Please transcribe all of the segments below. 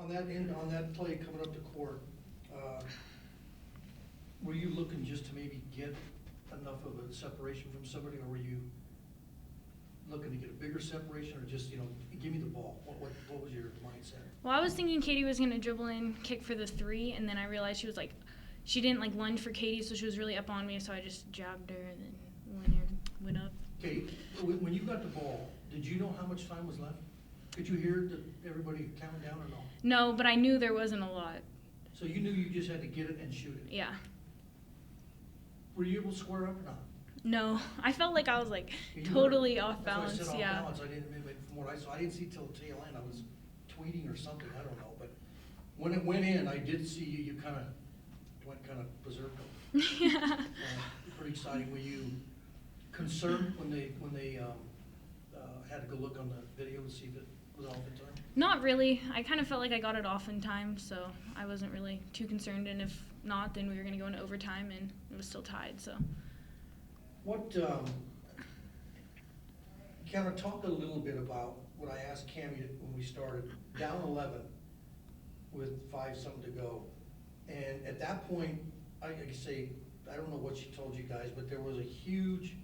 On that play coming up to court, were you looking just to maybe get enough of a separation from somebody, or were you looking to get a bigger separation, or just, give me the ball? What was your mindset? Well, I was thinking Katie was going to dribble in, kick for the 3, and then I realized she didn't lunge for Katie, so she was really up on me, so I just jabbed her and then went up. Okay, when you got the ball, did you know how much time was left? Could you hear everybody counting down or no? No, but I knew there wasn't a lot. So you knew you just had to get it and shoot it? Yeah. Were you able to square up or not? No, I felt like I was totally off balance. That's why I said yeah. off balance. From what I saw, I didn't see till the tail end. I was tweeting or something. I don't know. But when it went in, I did see you kind of went kind of berserk. Yeah. Pretty exciting. Were you concerned when they had to go look on the video to see if it was off in time? Not really. I kind of felt like I got it off in time, so I wasn't really too concerned. And if not, then we were going to go into overtime, and it was still tied. So. What, kind of talk a little bit about what I asked Cammie when we started, down 11 with 5-something to go. And at that point, I don't know what she told you guys, but there was a huge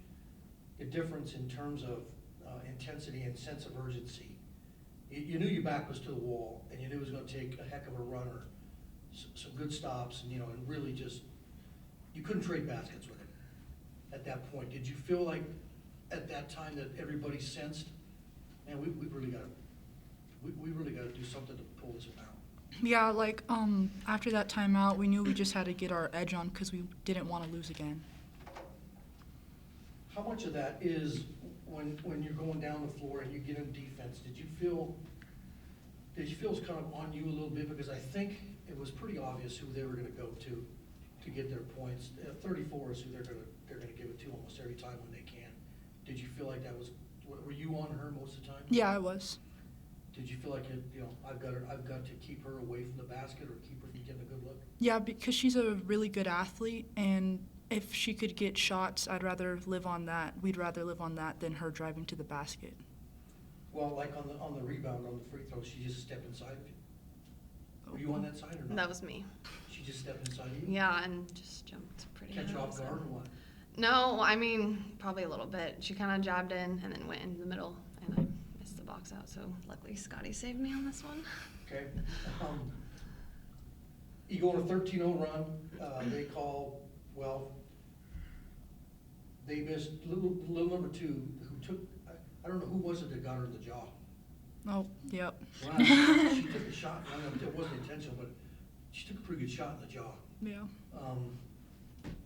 difference in terms of intensity and sense of urgency. You knew your back was to the wall, and you knew it was going to take a heck of a run or some good stops, and and really just, you couldn't trade baskets with it at that point. Did you feel like at that time that everybody sensed, man, we really got to do something to pull this out? Yeah, after that timeout, we knew we just had to get our edge on because we didn't want to lose again. How much of that is when you're going down the floor and you get in defense, did you feel it's kind of on you a little bit? Because I think it was pretty obvious who they were going to go to get their points. 34 is who they're going to give it to almost every time when they can. Did you feel like that was, were you on her most of the time? Yeah, I was. Did you feel like I've got to keep her away from the basket or keep her from getting a good look? Yeah, because she's a really good athlete, and if she could get shots, I'd rather live on that. We'd rather live on that than her driving to the basket. Well, like on the rebound, on the free throw, she just stepped inside of you. Were you on that side or not? That was me. She just stepped inside of you? Yeah, and just jumped pretty high. Catch her off guard or what? No, I mean, probably a little bit. She kind of jabbed in and then went into the middle, and I missed the box out, so luckily Scotty saved me on this one. Okay. You go on a 13-0 run. They call, they missed little number 2 who took, I don't know who was it that got her in the jaw. Oh, yep. Wow. She took a shot. I don't know if it wasn't intentional, but she took a pretty good shot in the jaw. Yeah.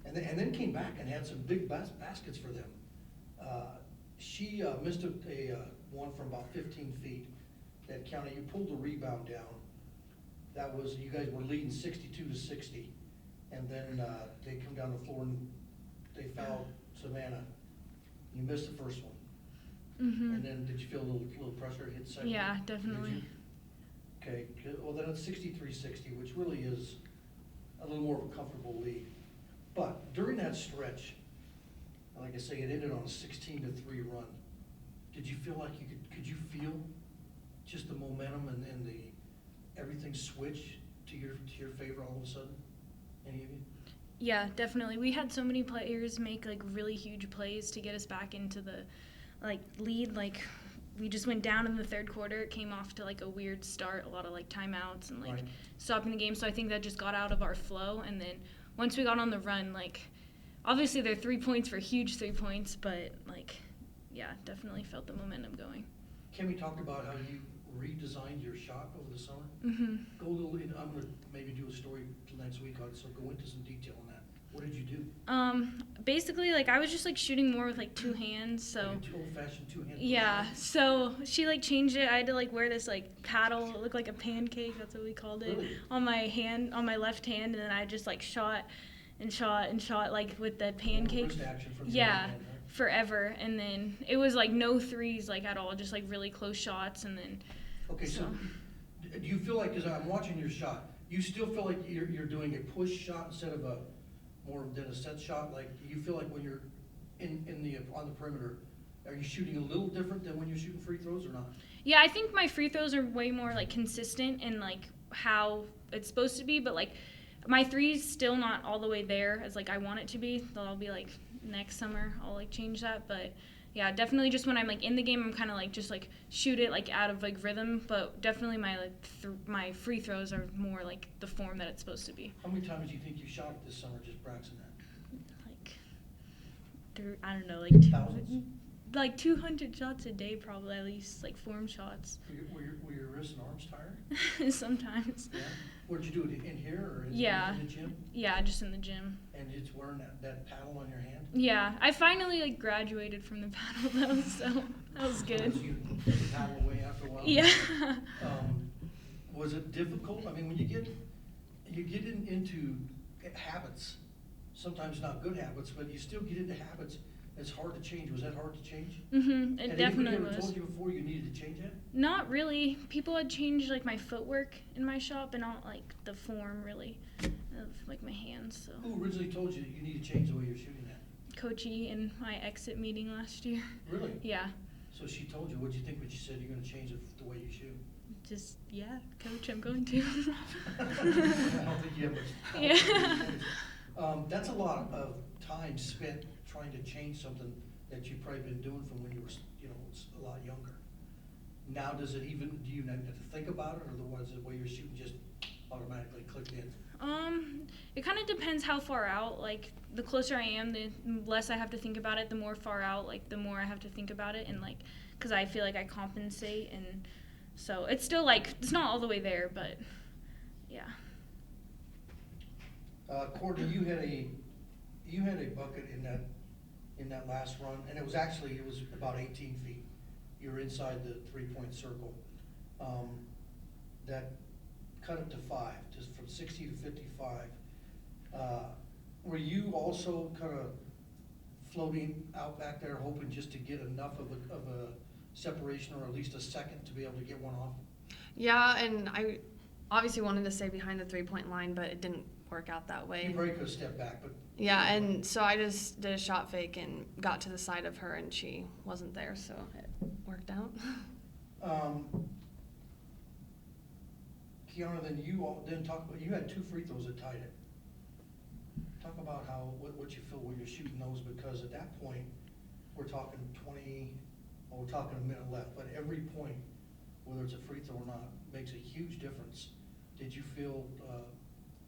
And then came back and had some big baskets for them. She missed a one from about 15 feet that counted. You pulled the rebound down. That was, you guys were leading 62-60. And then they come down the floor and they fouled Savannah. You missed the first one. Mm-hmm. And then did you feel a little pressure to hit the second? Yeah, definitely. Okay, well then it's 63-60, which really is a little more of a comfortable lead. But during that stretch, like I say, it ended on a 16-3 run. Did you feel like could you feel just the momentum and the everything switch to your favor all of a sudden? Any of you? Yeah, definitely. We had so many players make really huge plays to get us back into the lead. We just went down in the third quarter. It came off to a weird start, a lot of timeouts and Right. stopping the game. So I think that just got out of our flow. And then once we got on the run, obviously their 3 points were huge 3 points, but yeah, definitely felt the momentum going. Cammie talked about how you redesigned your shot over the summer. Mm-hmm. Go a little in. I'm going to maybe do a story next week on it, so go into some detail on that. What did you do? Basically, I was just shooting more with 2 hands. So Like an old-fashioned 2-hand. yeah. So she changed it. I had to wear this paddle. It looked like a pancake. That's what we called it. Really? On my left hand, and then I just shot and shot and shot with the pancake. Wrist action from your Yeah. hand, right? Forever. And then it was no threes at all, just really close shots. And then Okay, so do you feel like, because I'm watching your shot, you still feel like you're doing a push shot instead of a more than a set shot? Do you feel like when you're on the perimeter, are you shooting a little different than when you're shooting free throws or not? yeah, I think my free throws are way more consistent, and how it's supposed to be, but like my three's still not all the way there as like I want it to be. That'll be like next summer I'll like change that, but yeah, definitely just when I'm like in the game I'm kind of like just like shoot it like out of like rhythm, but definitely my like my free throws are more like the form that it's supposed to be. How many times do you think you shot it this summer, just Braxton that? Like I don't know, like Thousands? like 200 shots a day probably, at least, like form shots. Were your wrists and arms tired? Sometimes. Yeah. Where'd you do it, in here or in the gym? Yeah, just in the gym. And it's wearing that paddle on your hand? Yeah, I finally like graduated from the paddle though, so that was good. So you put the paddle away after a while? Yeah. Was it difficult? I mean, when you get into habits, sometimes not good habits, but you still get into habits. It's hard to change. Was that hard to change? It definitely Had anybody ever was. told you before you needed to change that? Not really. People had changed like my footwork in my shop, and not like the form really of like my hands. So. Who originally told you that you need to change the way you're shooting that? Coach E in my exit meeting last year. Really? Yeah. So she told you. What'd you think when she said you're going to change the way you shoot? Just yeah, Coach, I'm going to. I don't think you have much. Yeah. That's a lot of time spent trying to change something that you've probably been doing from when you were, a lot younger. Now, do you have to think about it, or was the way you're shooting just automatically clicked in? It kind of depends how far out. Like, the closer I am, the less I have to think about it. The more far out, like, the more I have to think about it, and like, because I feel like I compensate, and so it's still like it's not all the way there, but yeah. Courtney, you had a bucket in that last run, and it was about 18 feet. You were inside the 3-point circle. That cut it to 5, just from 60 to 55. Were you also kind of floating out back there, hoping just to get enough of a separation, or at least a second, to be able to get one off? Yeah, and I obviously wanted to stay behind the 3-point line, but it didn't work out that way. You probably could have stepped back, but Yeah, and so I just did a shot fake and got to the side of her, and she wasn't there, so it worked out. Kiana, then you had 2 free throws that tied it. Talk about what you feel when you're shooting those, because at that point, we're talking we're talking a minute left, but every point, whether it's a free throw or not, makes a huge difference. Did you feel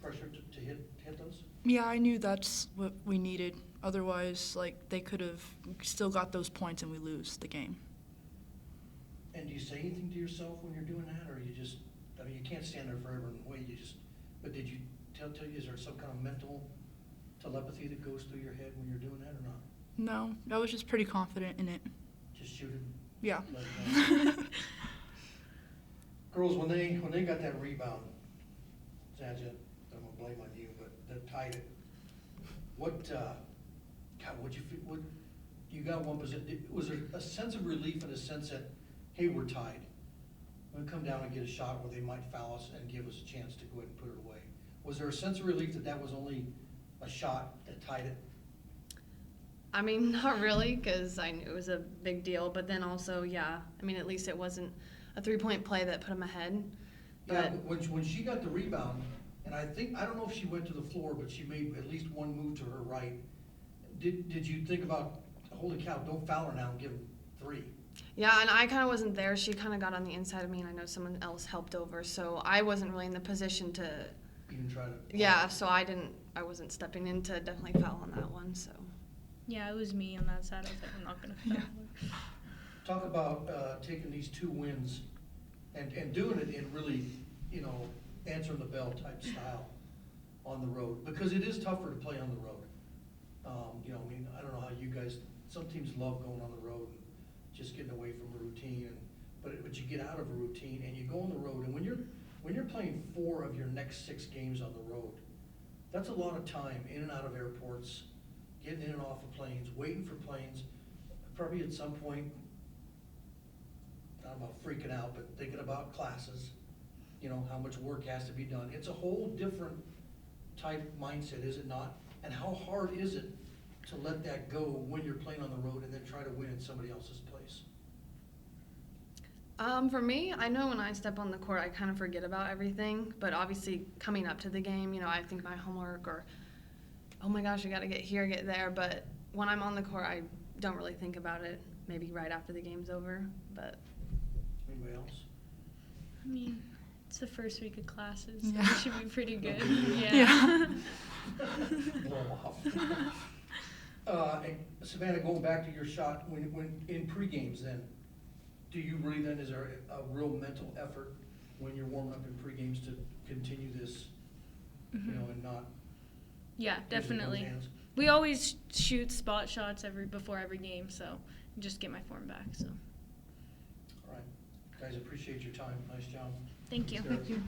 pressure to hit those? Yeah, I knew that's what we needed. Otherwise, like, they could have still got those points and we lose the game. And do you say anything to yourself when you're doing that, or you just, I mean, you can't stand there forever and wait, but did you tell you, is there some kind of mental telepathy that goes through your head when you're doing that, or not? No, I was just pretty confident in it. Just shoot it? Yeah. Girls, when they got that rebound, Zaja, I'm gonna blame on you, but that tied it. What'd you feel? You got one position. Was there a sense of relief in a sense that, hey, we're tied? We'll come down and get a shot where they might foul us and give us a chance to go ahead and put it away. Was there a sense of relief that was only a shot that tied it? I mean, not really, because I knew it was a big deal, but then also, yeah, I mean, at least it wasn't a 3-point play that put them ahead. Yeah, but when she got the rebound, and I don't know if she went to the floor, but she made at least one move to her right. Did you think about, holy cow, don't foul her now and give them 3? Yeah, and I kind of wasn't there. She kind of got on the inside of me, and I know someone else helped over, so I wasn't really in the position to Even try to. Yeah, so I wasn't stepping in to definitely foul on that one, so. Yeah, it was me on that side. I was like, I'm not gonna foul her. Talk about taking these 2 wins and doing it in really, answering the bell type style on the road, because it is tougher to play on the road. I mean, I don't know how you guys, some teams love going on the road and just getting away from a routine, but you get out of a routine and you go on the road, and when you're playing 4 of your next 6 games on the road, that's a lot of time in and out of airports, getting in and off of planes, waiting for planes, probably at some point, not about freaking out, but thinking about classes, how much work has to be done. It's a whole different type mindset, is it not? And how hard is it to let that go when you're playing on the road and then try to win in somebody else's place? For me, I know when I step on the court, I kind of forget about everything. But obviously, coming up to the game, I think my homework or, oh my gosh, I got to get here, get there. But when I'm on the court, I don't really think about it. Maybe right after the game's over. But Anybody else? I mean, it's the first week of classes, so Yeah. it should be pretty good. Yeah. Yeah. Blow off. And Savannah, going back to your shot, when in pre-games then, do you really then, is there a real mental effort when you're warming up in pre-games to continue this, and not? Yeah, use it in those definitely. hands? We always shoot spot shots before every game, so just get my form back. So All right. Guys, appreciate your time. Nice job. thank you. Sarah. Thank you.